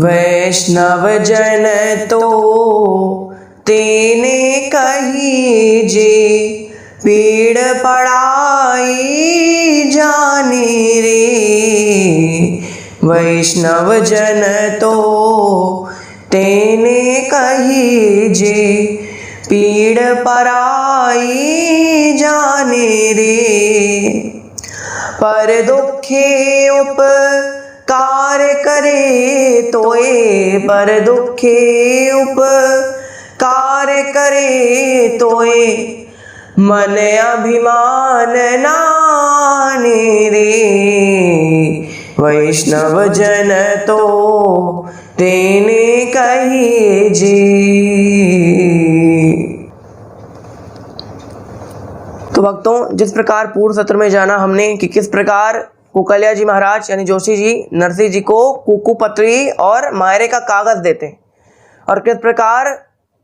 वैष्णव जन तो तेने कहीजे, पीड़ पड़ाई जाने रे। वैष्णव जन तो तेने कहीजे, पीड़ पराई जाने रे। पर दुखे उपकार करे तोए, पर दुखे उपकार करे तोए, मन अभिमान नाने रे। वैष्णव जन तो तेने कहीजे। तो भक्तों, जिस प्रकार पूर्व सत्र में जाना हमने कि किस प्रकार कुकल्या जी महाराज यानी जोशी जी नरसिंह जी को कुकू पत्री और मायरे का कागज देते हैं और किस प्रकार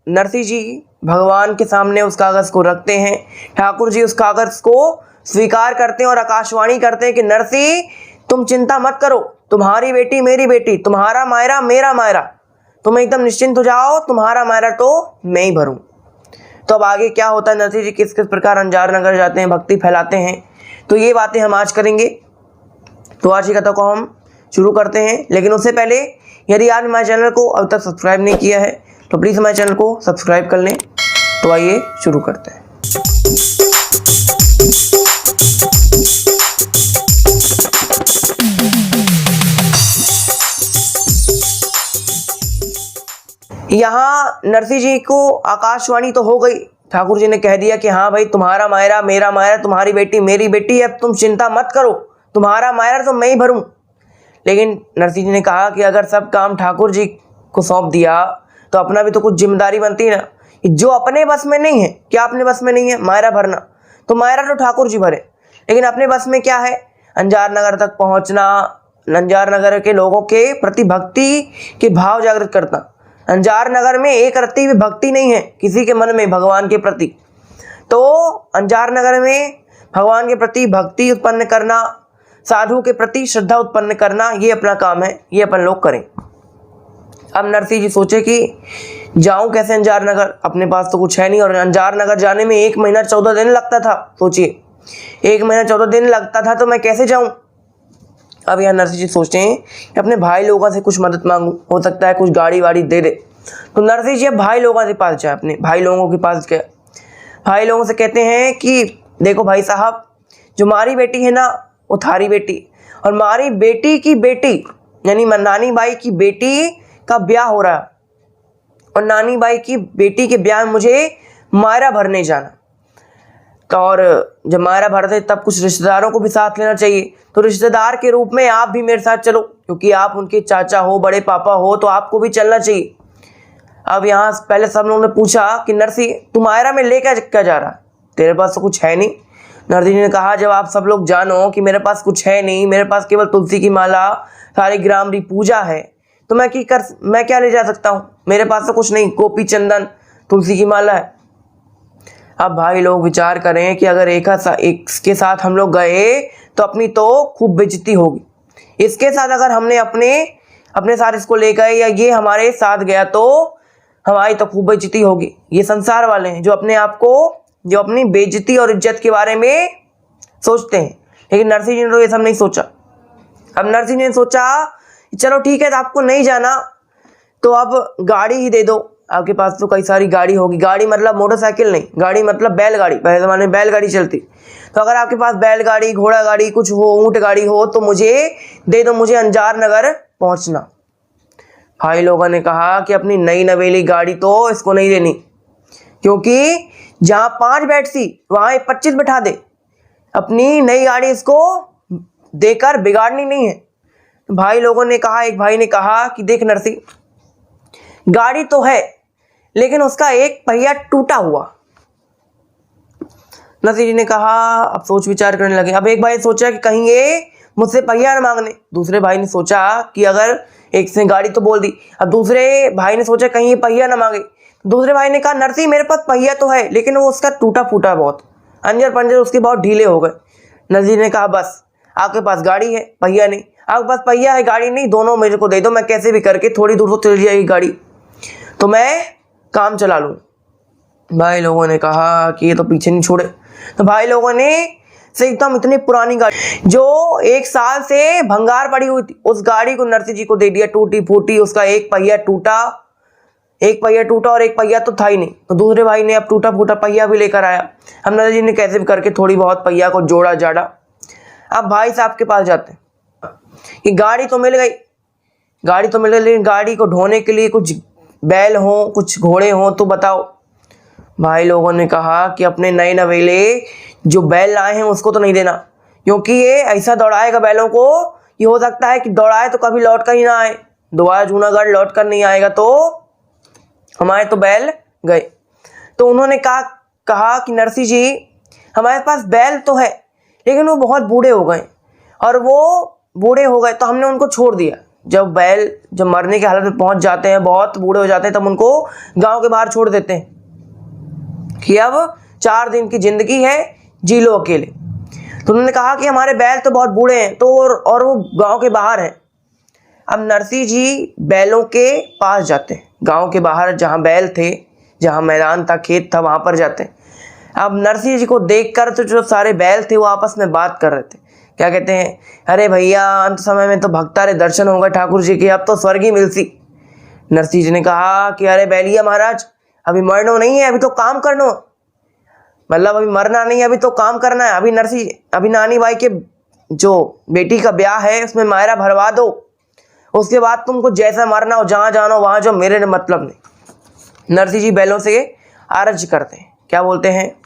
नरसिंह जी भगवान के सामने उस कागज को रखते हैं। ठाकुर जी उस कागज को स्वीकार करते हैं और आकाशवाणी करते हैं कि नरसिंह तुम चिंता मत करो, तुम्हारी बेटी मेरी बेटी, तुम्हारा मायरा मेरा मायरा, तुम एकदम निश्चिंत हो जाओ, तुम्हारा मायरा तो मैं ही भरूं। तो अब आगे क्या होता है, नरसिंह जी किस किस प्रकार अंजार नगर जाते हैं, भक्ति फैलाते हैं, तो ये बातें हम आज करेंगे। तो आज की कथा को हम शुरू करते हैं, लेकिन उससे पहले यदि आपने हमारे चैनल को अब तक सब्सक्राइब नहीं किया है तो प्लीज़ हमारे चैनल को सब्सक्राइब कर लें। तो आइए शुरू करते हैं। यहाँ नरसिंह जी को आकाशवाणी तो हो गई, ठाकुर जी ने कह दिया कि हाँ भाई तुम्हारा मायरा मेरा मायरा, तुम्हारी बेटी मेरी बेटी, अब तुम चिंता मत करो, तुम्हारा मायरा तो मैं ही भरूं। लेकिन नरसिंह जी ने कहा कि अगर सब काम ठाकुर जी को सौंप दिया तो अपना भी तो कुछ जिम्मेदारी बनती है ना। जो अपने बस में नहीं है, क्या अपने बस में नहीं है मायरा भरना, तो मायरा तो ठाकुर जी भरे, लेकिन अपने बस में क्या है, अंजार नगर तक पहुंचना, अंजार नगर के लोगों के प्रति भक्ति के भाव जागृत करना। अंजार नगर में एक रत्ती भी भक्ति नहीं है किसी के मन में भगवान के प्रति, तो अंजार नगर में भगवान के प्रति भक्ति उत्पन्न करना, साधु के प्रति श्रद्धा उत्पन्न करना, ये अपना काम है, ये अपन लोग करें। अब नरसिंह जी सोचे कि जाऊं कैसे अंजार नगर, अपने पास तो कुछ है नहीं, और अंजार नगर जाने में 1 महीना 14 दिन लगता था। सोचिए 1 महीना 14 दिन लगता था, तो मैं कैसे जाऊं। अब यहाँ नरसिंह जी सोचते हैं कि अपने भाई लोगों से कुछ मदद मांगूं, हो सकता है कुछ गाड़ी वाड़ी दे दे। तो नरसिंह जी अब भाई लोगों के पास जाए, अपने भाई लोगों के पास गए, भाई लोगों से कहते हैं कि देखो भाई साहब, जो हमारी बेटी है ना वो थारी बेटी, और हमारी बेटी की बेटी यानी नानी बाई की बेटी का ब्याह हो रहा है, और नानी बाई की बेटी के ब्याह में मुझे मायरा भरने जाना। और जब मायरा भरते तब कुछ रिश्तेदारों को भी साथ लेना चाहिए, तो रिश्तेदार के रूप में आप भी मेरे साथ चलो, क्योंकि आप उनके चाचा हो, बड़े पापा हो, तो आपको भी चलना चाहिए। अब यहाँ पहले सब लोगों ने पूछा कि नरसिंह तू मायरा में लेकर क्या जा रहा है, तेरे पास तो कुछ है नहीं। नरसिंह जी ने कहा जब आप सब लोग जानो कि मेरे पास कुछ है नहीं, मेरे पास केवल तुलसी की माला, सारी ग्रामरी पूजा है, तो मैं क्या ले जा सकता हूँ, मेरे पास तो कुछ नहीं, गोपी चंदन तुलसी की माला है। अब भाई लोग विचार करें कि अगर एक के साथ हम लोग गए तो अपनी तो खूब बेइज्जती होगी, इसके साथ अगर हमने अपने साथ इसको ले गए या ये हमारे साथ गया तो हमारी तो खूब बेइज्जती होगी। ये संसार वाले हैं जो अपने आप को, जो अपनी बेइज्जती और इज्जत के बारे में सोचते हैं, लेकिन नरसिंह जी ने तो ये सब नहीं सोचा। अब नरसिंह जी ने सोचा चलो ठीक है, तो आपको नहीं जाना तो अब गाड़ी ही दे दो, आपके पास तो कई सारी गाड़ी होगी, गाड़ी मतलब मोटरसाइकिल नहीं, गाड़ी मतलब बैलगाड़ी, पहले ज़माने में बैलगाड़ी चलती, तो अगर आपके पास बैलगाड़ी, घोड़ा गाड़ी कुछ हो, ऊंट गाड़ी हो तो मुझे दे दो, मुझे अंजार नगर पहुंचना। भाई लोगों ने कहा कि अपनी नई नवेली गाड़ी तो इसको नहीं देनी, क्योंकि जहाँ 5 बैठती वहाँ 25 बैठा दे, अपनी नई गाड़ी इसको देकर बिगाड़नी नहीं है। भाई लोगों ने कहा, एक भाई ने कहा कि देख नरसिंह, गाड़ी तो है लेकिन उसका एक पहिया टूटा हुआ। नरसिंह जी ने कहा, अब सोच विचार करने लगे। अब एक भाई ने सोचा कि कहीं ये मुझसे पहिया न मांगने, दूसरे भाई ने सोचा कि अगर एक से गाड़ी तो बोल दी, अब दूसरे भाई ने सोचा कहीं ये पहिया न मांगे, दूसरे भाई ने कहा नरसिंह मेरे पास पहिया तो है लेकिन वो उसका टूटा फूटा बहुत, अंजर पंजर उसके बहुत ढीले हो गए। नरसिंह ने कहा बस आपके पास गाड़ी है पहिया नहीं, अब बस पहिया है, गाड़ी नहीं, दोनों मेरे को दे दो, मैं कैसे भी करके थोड़ी दूर तो चल जाएगी गाड़ी, तो मैं काम चला लूँ। भाई लोगों ने कहा कि ये तो पीछे नहीं छोड़े। तो भाई लोगों ने से एकदम इतनी पुरानी गाड़ी जो 1 साल से भंगार पड़ी हुई थी, उस गाड़ी को नरसिंह जी को दे दिया, टूटी फूटी। उसका एक पहिया टूटा और एक पहिया तो था ही नहीं। तो दूसरे भाई ने अब टूटा फूटा पहिया भी लेकर आया। हम नरसिंह जी ने कैसे भी करके थोड़ी बहुत पहिया को जोड़ा जाड़ा। अब भाई साहब के पास जाते हैं कि गाड़ी तो मिल गई, लेकिन गाड़ी को ढोने के लिए कुछ बैल हो, कुछ घोड़े हो तो बताओ। भाई लोगों ने कहा कि अपने नए नवेले जो बैल लाए हैं उसको तो नहीं देना, क्योंकि ये ऐसा दौड़ाएगा बैलों को, ये हो सकता है कि दौड़ाए तो कभी लौट कर ही ना आए, दोबारा जूनागढ़ लौट कर नहीं आएगा, तो हमारे तो बैल गए। तो उन्होंने कहा कि नरसिंह जी हमारे पास बैल तो है, लेकिन वो बहुत बूढ़े हो गए, और वो बूढ़े हो गए तो हमने उनको छोड़ दिया। जब बैल जब मरने की हालत में पहुंच जाते हैं, बहुत बूढ़े हो जाते हैं, तब उनको गांव के बाहर छोड़ देते हैं कि अब 4 दिन की जिंदगी है, जी लो अकेले। तो उन्होंने कहा कि हमारे बैल तो बहुत बूढ़े हैं, तो और वो गांव के बाहर हैं। अब नरसिंह जी बैलों के पास जाते हैं, गांव के बाहर जहां बैल थे, जहां मैदान था, खेत था, वहां पर जाते हैं। अब नरसिंह जी को देखकर तो जो सारे बैल थे वो आपस में बात कर रहे थे। क्या कहते हैं, अरे भैया अंत समय में तो भक्तारे दर्शन होगा ठाकुर जी के, अब तो स्वर्ग ही मिलती। नरसिंह जी ने कहा कि अरे बैलिया महाराज, अभी मरनो नहीं है, अभी तो काम करनो, मतलब अभी मरना नहीं है, अभी तो काम करना है। अभी नानी बाई के जो बेटी का ब्याह है उसमें मायरा भरवा दो, उसके बाद तुमको जैसा मरना हो, जहां जाना हो वहां जो, मेरे मतलब नहीं। नरसिंह जी बैलों से अर्ज करते हैं, क्या बोलते हैं,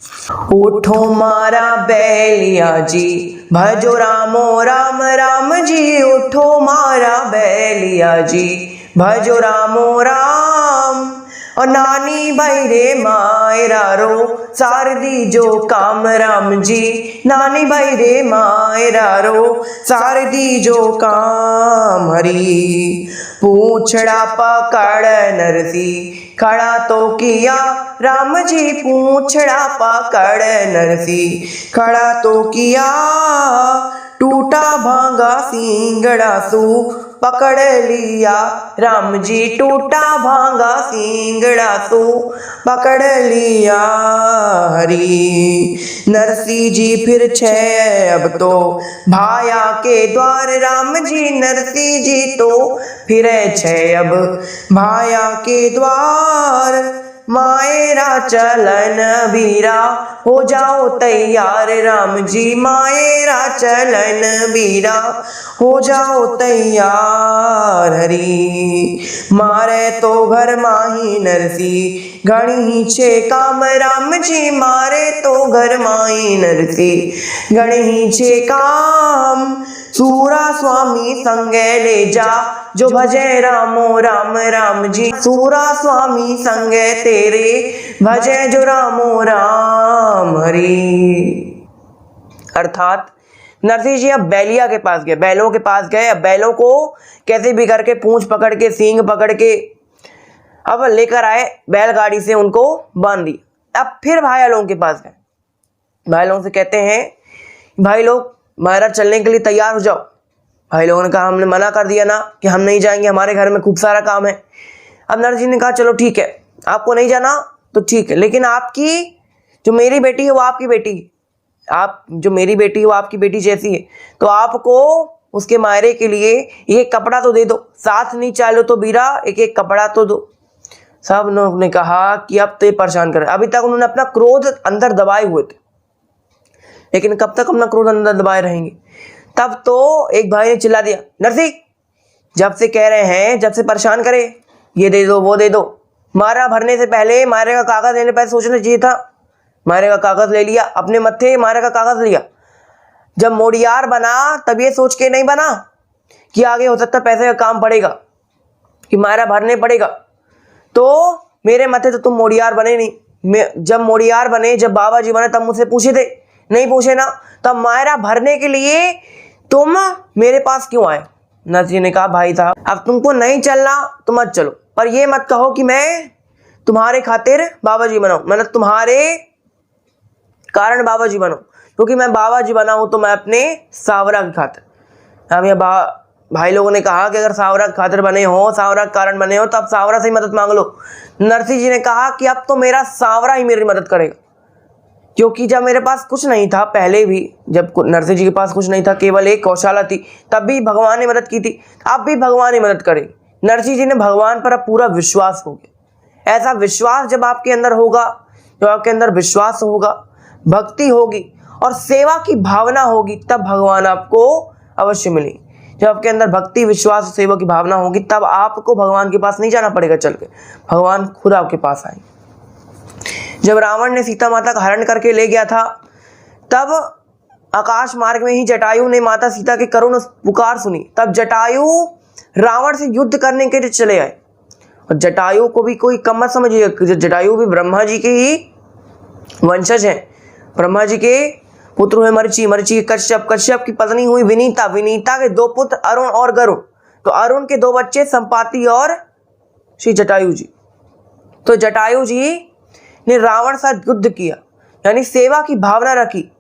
उठो मारा बैलिया जी, भजो रामो राम राम जी, उठो मारा बैलिया जी, भजो रामो राम। और नानी भाई रे मायरा रो, सारदी जो काम राम जी, नानी भाई रे मायरा रो, सारदी जो काम हरी। पूछड़ा पकड़ नरसिंह खड़ा तो किया राम जी, पूछड़ा पकड़ नरसिंह खड़ा तो किया, टूटा भांगा सिंगड़ा सू पकड़ लिया राम जी, टूटा भांगा सिंगड़ा सू पकड़ लिया हरी। नरसिंह जी फिर छे अब तो भाया के द्वार राम जी, नरसिंह जी तो फिर छे अब भाया के द्वार। मायरा चलन बीरा हो जाओ तैयार राम जी, मायरा चलन बीरा हो जाओ तैयार हरी। मारे तो घर माही नरसिंह घणी ही छे काम राम जी, मारे तो घर माही नरसिंह घणी ही छे काम। सूरा स्वामी संगे ले जा जो भजे रामो राम राम जी, सूरा स्वामी संगे तेरे भजे जो रामो राम हरि। अर्थात नरसिंह जी अब बैलिया के पास गए, बैलों के पास गए। अब बैलों को कैसे भी करके पूंछ पकड़ के, सींग पकड़ के अब लेकर आए, बैलगाड़ी से उनको बांध दी। अब फिर भाई लोगों के पास गए, भाई लोगों से कहते हैं भाई लोग मायरा चलने के लिए तैयार हो जाओ। भाई लोगों ने कहा हमने मना कर दिया ना कि हम नहीं जाएंगे, हमारे घर में खूब सारा काम है। अब नरसिंह जी ने कहा चलो ठीक है, आपको नहीं जाना तो ठीक है, लेकिन आपकी जो मेरी बेटी है वो आपकी बेटी है, आप जो मेरी बेटी है वो आपकी बेटी जैसी है, तो आपको उसके मायरे के लिए एक कपड़ा तो दे दो, साथ नहीं चालो तो बीरा एक एक कपड़ा तो दो। सब लोगों ने कहा कि अब तो ये परेशान कर, अभी तक उन्होंने अपना क्रोध अंदर दबाए हुए थे, लेकिन कब तक अपना क्रोध अंदर दबाए रहेंगे। तब तो एक भाई ने चिल्ला दिया, नरसिंह जब से कह रहे हैं, जब से परेशान करे, ये दे दो वो दे दो, मारा भरने से पहले मारे का कागज लेने पहले सोचना चाहिए था। मारे का कागज ले लिया, अपने मत्थे मारे का कागज लिया। जब मोड़ियार बना तब ये सोच के नहीं बना कि आगे हो सकता पैसे का काम पड़ेगा, कि मारा भरने पड़ेगा। तो मेरे मत्थे तो तुम मोड़ियार बने नहीं, जब मोड़ियार बने, जब बाबा जी बने तब मुझसे पूछे थे, नहीं पूछे ना, तब मायरा भरने के लिए तुम मेरे पास क्यों आए। नरसिंह ने कहा भाई साहब अब तुमको नहीं चलना तो मत चलो, पर ये मत कहो कि मैं तुम्हारे खातिर बाबा जी बनाऊं, मतलब तुम्हारे कारण बाबा जी बनो, क्योंकि मैं बाबा जी बना हूं तो मैं अपने सावरा की खातिर। अब ये भाई लोगों ने कहा कि अगर सावरा खातिर बने हो, सावरा कारण बने हो, तो अब सावरा से ही मदद मांग लो। नरसिंह जी ने कहा कि अब तो मेरा सावरा ही मेरी मदद करेगा, क्योंकि जब मेरे पास कुछ नहीं था, पहले भी जब नरसिंह जी के पास कुछ नहीं था, केवल एक गौशाला थी, तब भी भगवान ने मदद की थी, अब भी भगवान ही मदद करेगी। नरसिंह जी ने भगवान पर अब पूरा विश्वास हो गया। ऐसा विश्वास जब आपके अंदर होगा, जब आपके अंदर विश्वास होगा, भक्ति होगी और सेवा की भावना होगी, तब भगवान आपको अवश्य मिलेगी। जब आपके अंदर भक्ति, विश्वास और सेवा की भावना होगी, तब आपको भगवान के पास नहीं जाना पड़ेगा चल के, भगवान खुद आपके पास आएंगे। जब रावण ने सीता माता का हरण करके ले गया था, तब आकाश मार्ग में ही जटायु ने माता सीता के करुण पुकार सुनी। तब जटायु रावण से युद्ध करने के लिए चले आए। और जटायु को भी कोई कम मत समझिए, जटायु भी ब्रह्मा जी के ही वंशज हैं। ब्रह्मा जी के पुत्र हुए मरीचि, मरीचि के कश्यप, कश्यप की पत्नी हुई विनीता, विनीता के 2 पुत्र अरुण और गरुण, तो अरुण के 2 बच्चे संपाति और श्री जटायु जी। तो जटायु जी ने रावण साथ युद्ध किया, यानी सेवा की भावना रखी।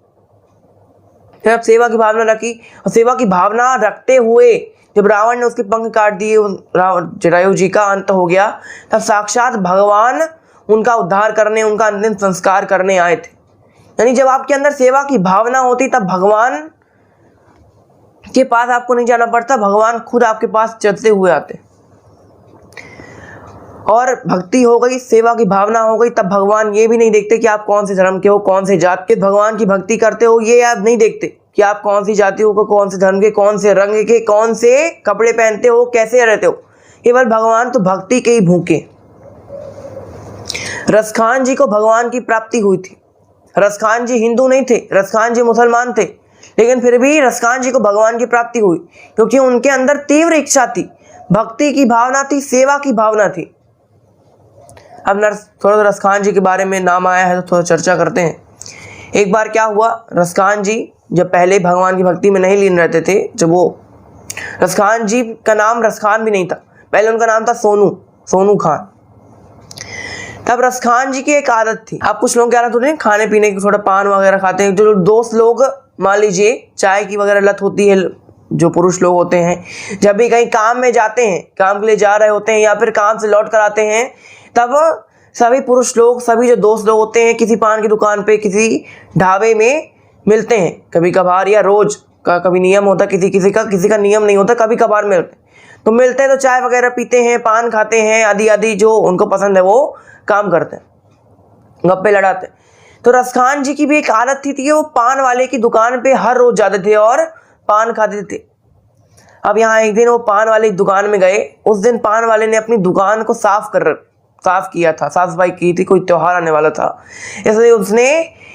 जब सेवा की भावना रखी और सेवा की भावना रखते हुए जब रावण ने उसके पंख काट दिए, जटायु जी का अंत हो गया, तब साक्षात भगवान उनका उद्धार करने, उनका अंतिम संस्कार करने आए थे। यानी जब आपके अंदर सेवा की भावना होती, तब भगवान के पास आपको नहीं जाना पड़ता, भगवान खुद आपके पास चलते हुए आते। और भक्ति हो गई, सेवा की भावना हो गई, तब भगवान ये भी नहीं देखते कि आप कौन से धर्म के हो, कौन से जात के। भगवान की भक्ति करते हो, ये आप नहीं देखते कि आप कौन सी जाति हो, कौन से धर्म के, कौन से रंग के, कौन से कपड़े पहनते हो, कैसे रहते हो। केवल भगवान तो भक्ति के ही भूखे। रसखान जी को भगवान की प्राप्ति हुई थी। रसखान जी हिंदू नहीं थे, रसखान जी मुसलमान थे, लेकिन फिर भी रसखान जी को भगवान की प्राप्ति हुई, क्योंकि उनके अंदर तीव्र इच्छा थी, भक्ति की भावना थी, सेवा की भावना थी। अब थोड़ा रसखान जी के बारे में नाम आया है तो थोड़ा चर्चा करते हैं। एक बार क्या हुआ, रसखान जी जब पहले भगवान की भक्ति में नहीं लीन रहते थे, जब वो रसखान जी का नाम रसखान भी नहीं था, पहले उनका नाम था सोनू खान। तब रसखान जी की एक आदत थी, आप कुछ लोग क्या आदत होती है खाने पीने की, थोड़ा पान वगैरह खाते हैं। जो दोस्त लोग मान लीजिए चाय की वगैरह लत होती है, जो पुरुष लोग होते हैं, जब भी कहीं काम में जाते हैं, काम के लिए जा रहे होते हैं या फिर काम से लौट कर आते हैं, तब सभी पुरुष लोग, सभी जो दोस्त लोग होते हैं, किसी पान की दुकान पे, किसी ढाबे में मिलते हैं, कभी कभार या रोज का कभी नियम होता, किसी का नियम नहीं होता, कभी कभार मिलते हैं। तो मिलते हैं तो चाय वगैरह पीते हैं, पान खाते हैं, आदि आदि जो उनको पसंद है वो काम करते हैं, गप्पे लड़ाते हैं। तो रसखान जी की भी एक आदत थी कि वो पान वाले की दुकान पे हर रोज जाते थे और पान खाते थे। अब यहाँ एक दिन वो पान वाले की दुकान में गए। उस दिन पान वाले ने अपनी दुकान को साफ किया था, साफ सफाई की थी, कोई त्योहार आने वाला था, इसलिए उसने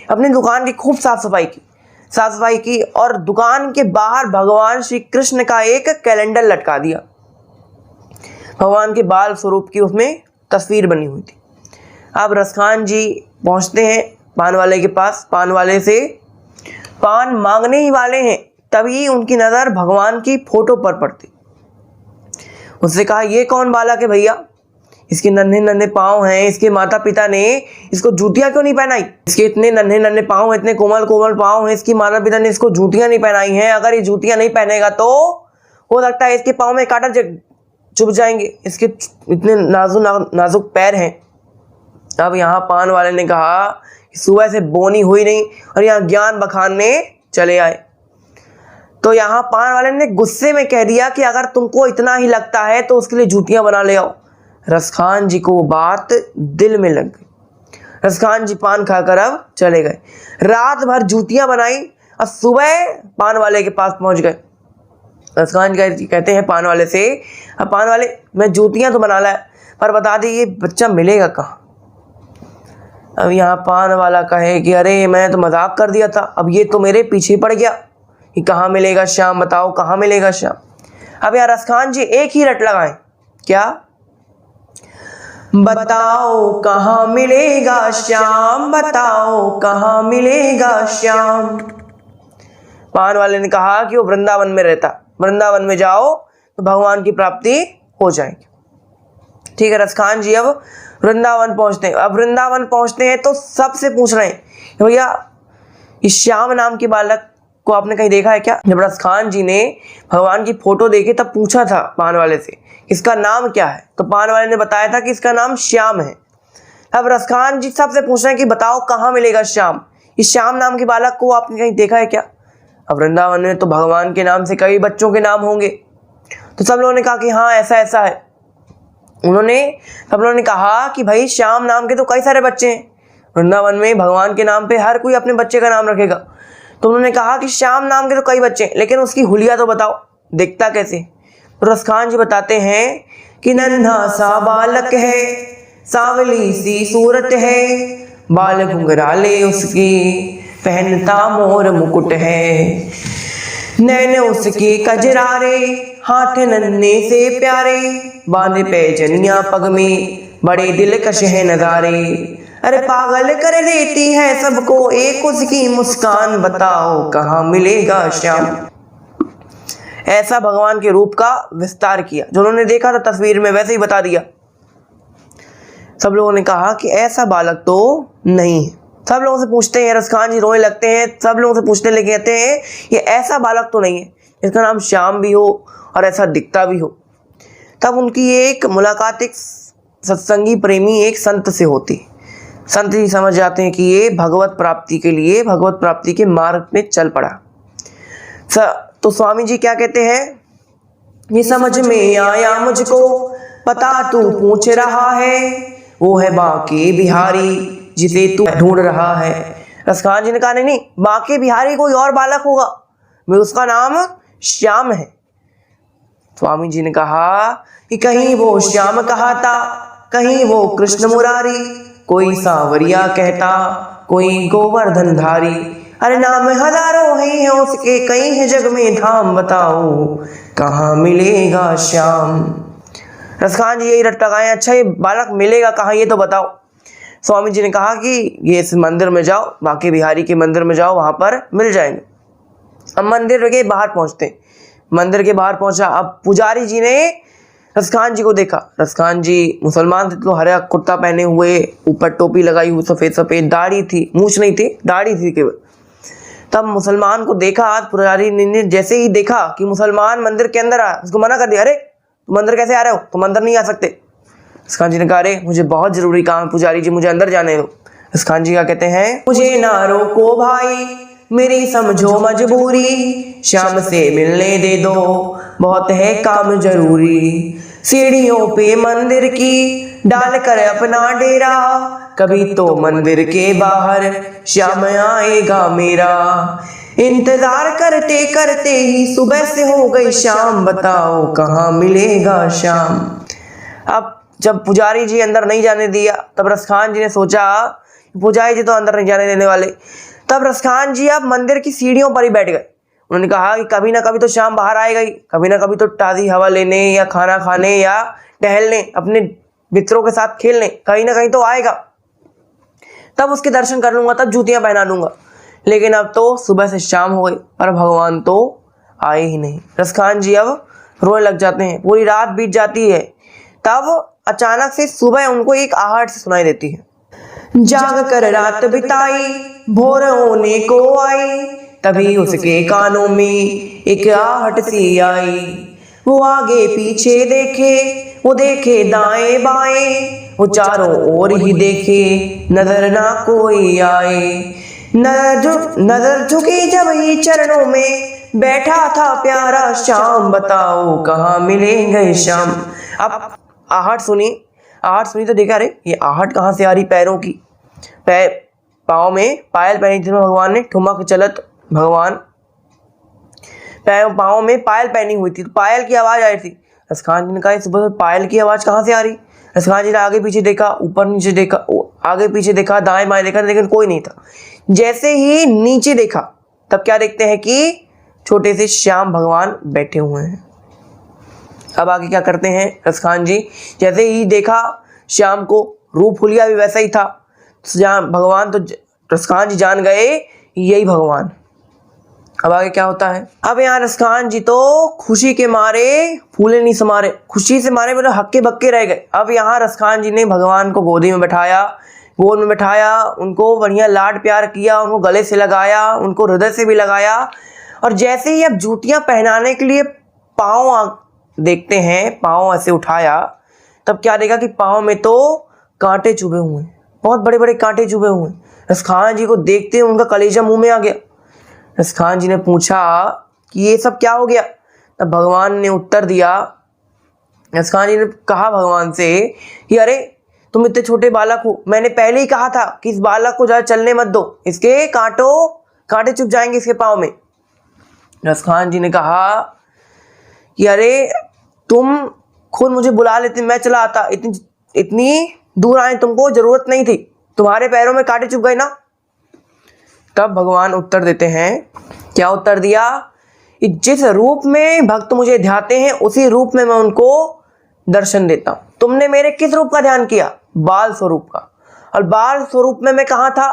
अपनी दुकान की खूब साफ सफाई की और दुकान के बाहर भगवान श्री कृष्ण का एक कैलेंडर लटका दिया। भगवान के बाल स्वरूप की उसमें तस्वीर बनी हुई थी। अब रसखान जी पहुंचते हैं पान वाले के पास, पान वाले से पान मांगने ही वाले हैं, तभी उनकी नज़र भगवान की फोटो पर पड़ती। उससे कहा, ये कौन बालक है भैया, इसके नन्हे नन्हे पाँव हैं, इसके माता पिता ने इसको जूतियाँ क्यों नहीं पहनाई, इसके इतने नन्हे नन्हे पाँव, इतने कोमल कोमल पाँव हैं, इसकी माता पिता ने इसको जूतियाँ नहीं पहनाई हैं। अगर ये जूतियाँ नहीं पहनेगा तो हो सकता है इसके पाँव में कांटा चुभ जाएंगे, इसके इतने नाजुक पैर हैं। अब यहाँ पान वाले ने कहा कि सुबह से बोनी हुई नहीं और यहाँ ज्ञान बखानने चले आए। तो यहाँ पान वाले ने गुस्से में कह दिया कि अगर तुमको इतना ही लगता है तो उसके लिए जूतियाँ बना ले आओ। रसखान जी को वो बात दिल में लग गई। रसखान जी पान खाकर अब चले गए। रात भर जूतियाँ बनाई और सुबह पान वाले के पास पहुँच गए। रसखान जी कहते हैं पान वाले से, अब पान वाले, मैं जूतियाँ तो बना लाया, पर बता दी ये बच्चा मिलेगा कहाँ। अब यहाँ पान वाला कहे कि अरे मैं तो मजाक कर दिया था, अब ये तो मेरे पीछे पड़ गया कि कहाँ मिलेगा श्याम, बताओ कहाँ मिलेगा श्याम। अब यहाँ रसखान जी एक ही रट लगाएं, क्या, बताओ कहाँ मिलेगा श्याम, बताओ कहाँ मिलेगा श्याम। पान वाले ने कहा कि वो वृंदावन में रहता, वृंदावन में जाओ तो भगवान की प्राप्ति हो जाएगी। ठीक है, रसखान जी अब वृंदावन पहुंचते हैं। अब वृंदावन पहुंचते हैं तो सबसे पूछ रहे हैं भैया, इस श्याम नाम के बालक को आपने कहीं देखा है क्या? जब रसखान जी ने भगवान की फोटो देखी तब पूछा था पान वाले से इसका नाम क्या है, तो पान वाले ने बताया था कि इसका नाम श्याम है। अब रसखान जी सबसे पूछ रहे हैं कि बताओ कहाँ मिलेगा श्याम, इस श्याम नाम के बालक को आपने कहीं देखा है क्या? अब वृंदावन में तो भगवान के नाम से कई बच्चों के नाम होंगे, तो सब लोगों ने कहा कि हाँ ऐसा ऐसा है। सब लोगों ने कहा कि भाई श्याम नाम के तो कई सारे बच्चे हैं, वृंदावन में भगवान के नाम पे हर कोई अपने बच्चे का नाम रखेगा। तो उन्होंने कहा कि श्याम नाम के तो कई बच्चे हैं, लेकिन उसकी हुलिया तो बताओ, दिखता कैसे? तो रसखान जी बताते हैं कि नन्हा सा बालक है, सांवली सी सूरत है, बाल घुंघराले उसके, पहनता मोर मुकुट है, नैन उसके कजरारे, हाथ नन्हे से प्यारे, बांधे पैजनिया पग में, बड़े दिलकश है नजारे, अरे पागल कर देती है सबको एक उसकी मुस्कान, बताओ कहाँ मिलेगा श्याम। ऐसा भगवान के रूप का विस्तार किया, जो उन्होंने देखा था तस्वीर में वैसे ही बता दिया। सब लोगों ने कहा कि ऐसा बालक तो नहीं है। सब लोगों से पूछते हैं, रसखान जी रोने लगते हैं, सब लोगों से पूछने लगे, कहते हैं ये ऐसा बालक तो नहीं है इसका नाम श्याम भी हो और ऐसा दिखता भी हो। तब उनकी एक मुलाकात एक सत्संगी प्रेमी एक संत से होती। संत जी समझ जाते हैं कि ये भगवत प्राप्ति के लिए, भगवत प्राप्ति के मार्ग में चल पड़ा। तो स्वामी जी क्या कहते हैं, ये समझ में आया मुझको, पता तू पूछ रहा है, वो है बांके बिहारी जिसे तू ढूंढ रहा है। रसखान जी ने कहा नहीं, बांके बिहारी कोई और बालक होगा, मैं उसका नाम श्याम है। स्वामी जी ने कहा कि कहीं वो श्याम कहता, कहीं वो कृष्ण मुरारी, कोई सांवरिया कहता, कोई गोवर्धन धारी, अरे नाम हजारों हैं उसके, कई है जग में धाम, बताओ कहाँ मिलेगा श्याम। रसखान जी यही रट लगाए, अच्छा ये बालक मिलेगा कहाँ ये तो बताओ। स्वामी जी ने कहा कि ये इस मंदिर में जाओ, बांके बिहारी के मंदिर में जाओ, वहां पर मिल जाएंगे। अब मंदिर के बाहर पहुंचते, मंदिर के बाहर पहुंचा। अब पुजारी जी ने रसखान जी को देखा। रसखान जी मुसलमान थे, तो हरा कुर्ता पहने हुए, ऊपर टोपी लगाई हुई, सफेद सफेद दाढ़ी थी, मूछ नहीं थी, दाढ़ी थी केवल। तब मुसलमान को देखा, पुजारी ने जैसे ही देखा कि मुसलमान मंदिर के अंदर आया, उसको मना कर दिया, अरे तुम अंदर कैसे आ रहे हो, तुम अंदर नहीं आ सकते। रसखान जी ने कहा, अरे मुझे बहुत जरूरी काम है पुजारी जी, मुझे अंदर जाने दो। रसखान जी क्या कहते हैं, मुझे ना रोको भाई, मेरी समझो मजबूरी, श्याम से मिलने दे दो, बहुत है काम जरूरी। सीढ़ियों पे मंदिर की डाल कर अपना डेरा, कभी तो मंदिर के बाहर श्याम आएगा मेरा। इंतजार करते करते ही सुबह से हो गई शाम, बताओ कहाँ मिलेगा श्याम। अब जब पुजारी जी अंदर नहीं जाने दिया, तब रसखान जी ने सोचा पुजारी जी तो अंदर नहीं जाने देने वाले। तब रसखान जी अब मंदिर की सीढ़ियों पर ही बैठ गए। उन्होंने कहा कि कभी ना कभी तो शाम बाहर आएगा ही, कभी ना कभी तो ताज़ी हवा लेने या खाना खाने या टहलने, अपने मित्रों के साथ खेलने, कहीं ना कहीं तो आएगा, तब उसके दर्शन कर लूंगा, तब जूतियां पहना लूंगा। लेकिन अब तो सुबह से शाम हो गई पर भगवान तो आए ही नहीं। रसखान जी अब रोने लग जाते हैं, पूरी रात बीत जाती है। तब अचानक से सुबह उनको एक आहट से सुनाई देती है, जाग कर रात बिताई, भोर होने को आई, तभी उसके कानों में एक आहट सी आई। वो आगे पीछे देखे, वो देखे दाएं बाएं, वो चारों ओर ही देखे, नजर ना कोई आए। नजर झुकी जब ही चरणों में, बैठा था प्यारा श्याम, बताओ कहाँ मिलेंगे श्याम। अब आहट सुनी तो देखा, अरे ये आहट कहाँ से आ रही, पैरों की, पाँव में पायल पहनी थी भगवान ने, ठुमक चलत भगवान पाँव में पायल पहनी हुई थी, तो पायल की आवाज आई थी। रसखान जी ने कहा सुबह पायल की आवाज कहाँ से आ रही। रसखान जी ने आगे पीछे देखा, ऊपर नीचे देखा, आगे पीछे देखा, दाएं बाएं देखा, लेकिन कोई नहीं था। जैसे ही नीचे देखा, तब क्या देखते हैं कि छोटे से श्याम भगवान बैठे हुए हैं। अब आगे क्या करते हैं रसखान जी, जैसे ही देखा श्याम को, रूप हुलिया भी वैसा ही था भगवान, तो रसखान जी जान गए यही भगवान। अब आगे क्या होता है, अब यहाँ रसखान जी तो खुशी के मारे फूले नहीं समारे, खुशी से मारे मतलब हक्के बक्के रह गए। अब यहाँ रसखान जी ने भगवान को गोद में बैठाया, उनको बढ़िया लाड प्यार किया, उनको गले से लगाया, उनको हृदय से भी लगाया। और जैसे ही अब जूतियां पहनाने के लिए पाँव देखते हैं, पाँव ऐसे उठाया, तब क्या देखा कि पाँव में तो कांटे चुभे हुए हैं, बहुत बड़े बड़े कांटे चुभे हुए हैं। रसखान जी को देखते उनका कलेजा मुंह में आ गया। रसखान जी ने पूछा कि ये सब क्या हो गया? तब भगवान ने उत्तर दिया, रसखान जी ने कहा भगवान से कि अरे तुम इतने छोटे बालक हो, मैंने पहले ही कहा था कि इस बालक को ज़्यादा चलने मत दो, इसके कांटे चुभ जाएंगे इसके पाँव में। रसखान जी ने कहा कि अरे तुम खुद मुझे बुला लेते, मैं चला आता, इतनी दूर आने तुमको जरूरत नहीं थी, तुम्हारे पैरों में कांटे चुभ गए ना। तब भगवान उत्तर देते हैं, क्या उत्तर दिया कि जिस रूप में भक्त मुझे ध्याते हैं उसी रूप में मैं उनको दर्शन देता हूँ। तुमने मेरे किस रूप का ध्यान किया? बाल स्वरूप का। और बाल स्वरूप में मैं कहाँ था?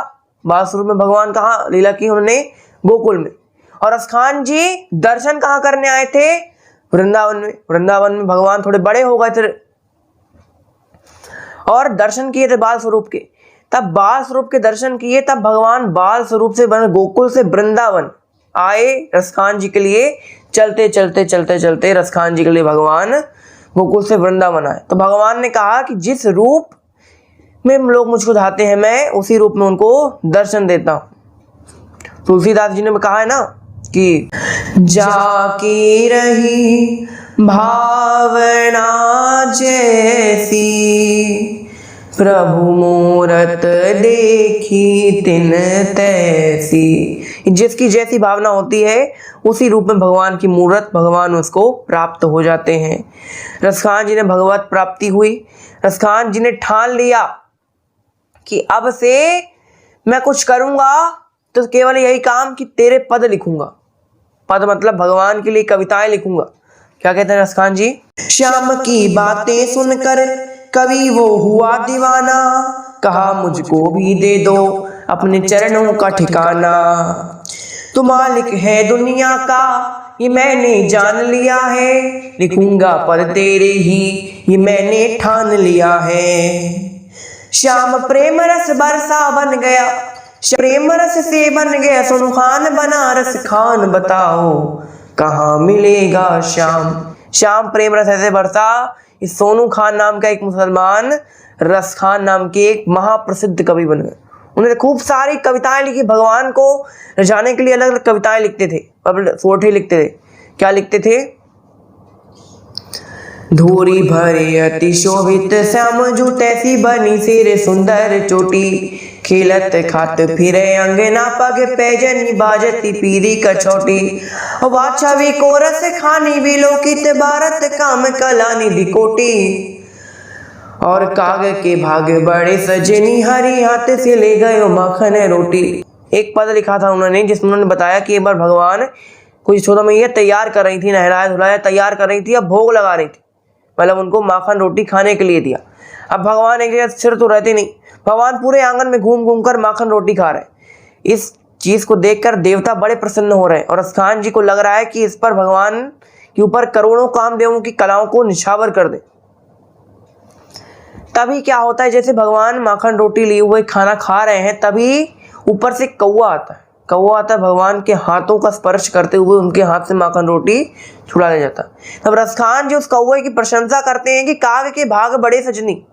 बाल स्वरूप में भगवान कहाँ लीला की? उन्होंने गोकुल में। और रसखान जी दर्शन कहाँ करने आए थे? वृंदावन में। वृंदावन में भगवान थोड़े बड़े हो गए थे और दर्शन किए थे बाल स्वरूप के। तब बाल स्वरूप के दर्शन किए, तब भगवान बाल स्वरूप से गोकुल से वृंदावन आए रसखान जी के लिए। चलते चलते चलते चलते रसखान जी के लिए भगवान गोकुल से वृंदावन आए। तो भगवान ने कहा कि जिस रूप में लोग मुझको चाहते हैं मैं उसी रूप में उनको दर्शन देता हूँ। तुलसीदास जी ने कहा है ना कि जाकी रही भावना जैसी, प्रभु मूरत देखी तिन तैसी। जिसकी जैसी भावना होती है उसी रूप में भगवान की मूरत, भगवान उसको प्राप्त हो जाते हैं। रसखान जी ने भगवत प्राप्ति हुई। रसखान जी ने ठान लिया कि अब से मैं कुछ करूंगा तो केवल यही काम कि तेरे पद लिखूंगा। पद मतलब भगवान के लिए कविताएं लिखूंगा। क्या कहते हैं रसखान जी? श्याम की बातें सुनकर कवि वो हुआ दीवाना, कहा मुझको भी दे दो अपने चरणों का ठिकाना। तू मालिक है दुनिया का ये मैंने जान लिया है, लिखूंगा पद तेरे ही ये मैंने ठान लिया है। श्याम प्रेम रस बरसा बन गया, प्रेम रस से बन गया सोनू खान बनारस खान, बताओ कहाँ मिलेगा श्याम। श्याम प्रेम रस ऐसे बरसा। इस सोनू खान नाम का एक मुसलमान रस खान नाम के एक महाप्रसिद्ध कवि बन गए। उन्होंने खूब सारी कविताएं लिखी, भगवान को रिझाने के लिए अलग अलग कविताएं लिखते थे, सोठे लिखते थे। क्या लिखते थे? धूरी भरे अति शोभित श्याम जूतैसी बनी सिर सुंदर चोटी, खेलत खात फिरे अंगना पग पैजनी बाजती पीरी कछोटी। वाछवी को रस खानी विलोकित भारत काम कला निधि कोटी, और काग के भाग बड़े सजनी हरी हाथ से ले गयो माखन रोटी। एक पद लिखा था उन्होंने जिसमें उन्होंने बताया कि एक बार भगवान कुछ 14 मैया तैयार कर रही थी, नहलाया धुलाया तैयार कर रही थी, अब भोग लगा रही थी, मतलब उनको माखन रोटी खाने के लिए दिया। अब भगवान एक जगह स्थिर तो रहते नहीं, भगवान पूरे आंगन में घूम घूम कर माखन रोटी खा रहे। इस चीज को देखकर देवता बड़े प्रसन्न हो रहे हैं और रसखान जी को लग रहा है कि इस पर भगवान के ऊपर करोड़ों कामदेवों की कलाओं को निछावर कर दे। तभी क्या होता है, जैसे भगवान माखन रोटी लिए हुए खाना खा रहे हैं, तभी ऊपर से कौवा आता है। कौवा आता है, भगवान के हाथों का स्पर्श करते हुए उनके हाथ से माखन रोटी छुड़ा ले जाता है। तब रसखान जी उस कौवे की प्रशंसा करते हैं कि काग के भाग बड़े सजनी,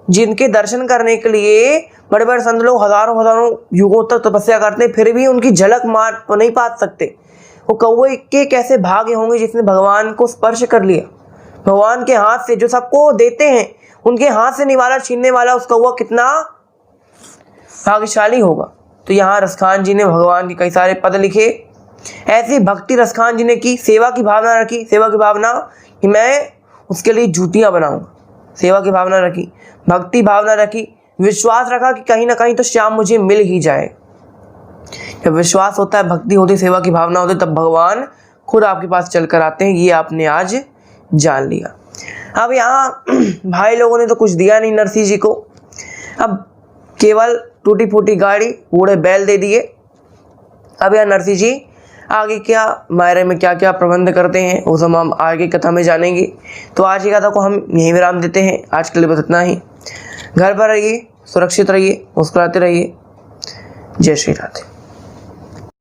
जिनके दर्शन करने के लिए बड़े बड़े संत लोग हजारों हजारों युगों तक तपस्या करते हैं, फिर भी उनकी झलक मार तो नहीं पा सकते। वो कौवे के कैसे भाग्य होंगे जिसने भगवान को स्पर्श कर लिया। भगवान के हाथ से जो सबको देते हैं, उनके हाथ से निवाला छीनने वाला उस कौवा कितना भाग्यशाली होगा। तो यहाँ रसखान जी ने भगवान के कई सारे पद लिखे। ऐसी भक्ति रसखान जी ने की, सेवा की भावना रखी, सेवा की भावना कि मैं उसके लिए जूतियाँ बनाऊंगा, सेवा की भावना रखी, भक्ति भावना रखी, विश्वास रखा कि कहीं ना कहीं तो श्याम मुझे मिल ही जाए। जब विश्वास होता है, भक्ति होती, सेवा की भावना होती, तब भगवान खुद आपके पास चल कर आते हैं। ये आपने आज जान लिया। अब यहाँ भाई लोगों ने तो कुछ दिया नहीं नरसिंह जी को, अब केवल टूटी फूटी गाड़ी, बूढ़े बैल दे दिए। अब यहाँ नरसिंह जी आगे क्या मायरे में क्या क्या प्रबंध करते हैं वो सब हम आगे कथा में जानेंगे। तो आज की कथा को हम यहीं विराम देते हैं। आज के लिए बस इतना ही। घर पर रहिए, सुरक्षित रहिए, मुस्कुराते रहिए। जय श्री राधे।